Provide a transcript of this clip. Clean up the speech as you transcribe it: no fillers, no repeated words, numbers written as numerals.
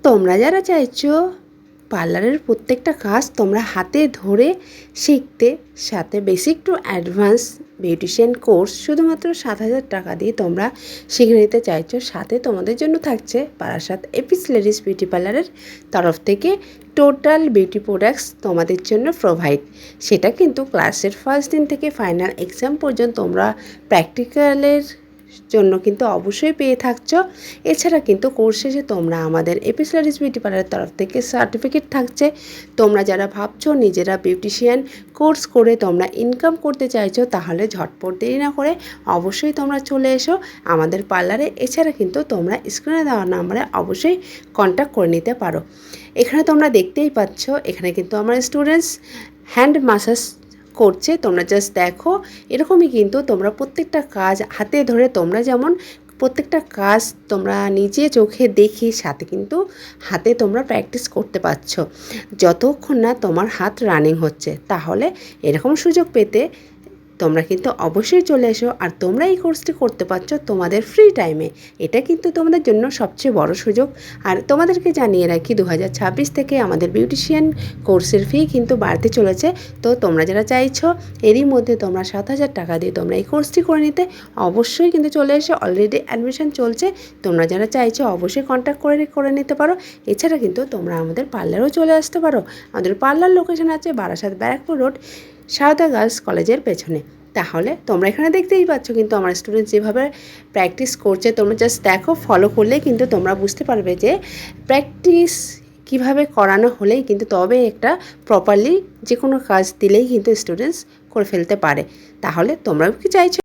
তোমরা যারা চাইছো পার্লারের প্রত্যেকটা কাজ তোমরা হাতে ধরে শিখতে, সাথে basic to advance beautician course শুধুমাত্র 7,000 টাকা দিয়ে তোমরা শিখে নিতে চাইছো, সাথে তোমাদের জন্য থাকছে বারাসাত এপিস লেডিস বিউটি পার্লারের তরফ থেকে টোটাল বিউটি প্রোডাক্টস তোমাদের জন্য প্রোভাইড। সেটা কিন্তু ক্লাসের ফার্স্ট দিন থেকে ফাইনাল এক্সাম পর্যন্ত তোমরা প্র্যাকটিক্যালের জন্য কিন্তু অবশ্যই পেয়ে থাকছো। এছাড়া কিন্তু কোর্স শেষে তোমরা আমাদের এপিস লেডিস বিউটি পার্লারের তরফ থেকে সার্টিফিকেট থাকছে। তোমরা যারা ভাবছো নিজেরা বিউটিশিয়ান কোর্স করে তোমরা ইনকাম করতে চাইছো, তাহলে ঝটপট দেরি না করে অবশ্যই তোমরা চলে এসো আমাদের পার্লারে। এছাড়া কিন্তু তোমরা স্ক্রিনে দেওয়া নাম্বারে অবশ্যই কন্ট্যাক্ট করে নিতে পারো। এখানে তোমরা দেখতেই পাচ্ছ, এখানে কিন্তু আমার স্টুডেন্টস হ্যান্ড ম্যাসাজ করছে। তোমরা জাস্ট দেখো, এরকমই কিন্তু তোমরা প্রত্যেকটা কাজ হাতে ধরে তোমরা যেমন প্রত্যেকটা কাজ তোমরা নিজে চোখে দেখে সাথে কিন্তু হাতে তোমরা প্র্যাকটিস করতে পারছো যতক্ষণ না তোমার হাত রানিং হচ্ছে। তাহলে এরকম সুযোগ পেতে তোমরা কিন্তু অবশ্যই চলে এসো। আর তোমরা এই কোর্সটি করতে পারছো তোমাদের ফ্রি টাইমে, এটা কিন্তু তোমাদের জন্য সবচেয়ে বড় সুযোগ। আর তোমাদেরকে জানিয়ে রাখি 2026 থেকে আমাদের বিউটিশিয়ান কোর্সের ফি কিন্তু বাড়তে চলেছে। তো তোমরা যারা চাইছো এরই মধ্যে তোমরা 7,000 টাকা দিয়ে তোমরা এই কোর্সটি করে নিতে, অবশ্যই কিন্তু চলে এসো। অলরেডি অ্যাডমিশন চলছে, তোমরা যারা চাইছো অবশ্যই কন্ট্যাক্ট করে নিতে পারো। এছাড়া কিন্তু তোমরা আমাদের পার্লারেও চলে আসতে পারো। আমাদের পার্লার লোকেশন আছে বারাসাত ব্যারাকপুর রোড, সারদা গার্লস কলেজের পেছনে। তাহলে তোমরা এখানে দেখতেই পাচ্ছ কিন্তু আমার স্টুডেন্ট যেভাবে প্র্যাকটিস করছে, তোমরা জাস্ট দেখো, ফলো করলে কিন্তু তোমরা বুঝতে পারবে যে প্র্যাকটিস কিভাবে করানো হলেই কিন্তু তবে একটা প্রপারলি যে কোনো কাজ দিলেই কিন্তু স্টুডেন্টস করে ফেলতে পারে। তাহলে তোমরাও কি চাইছো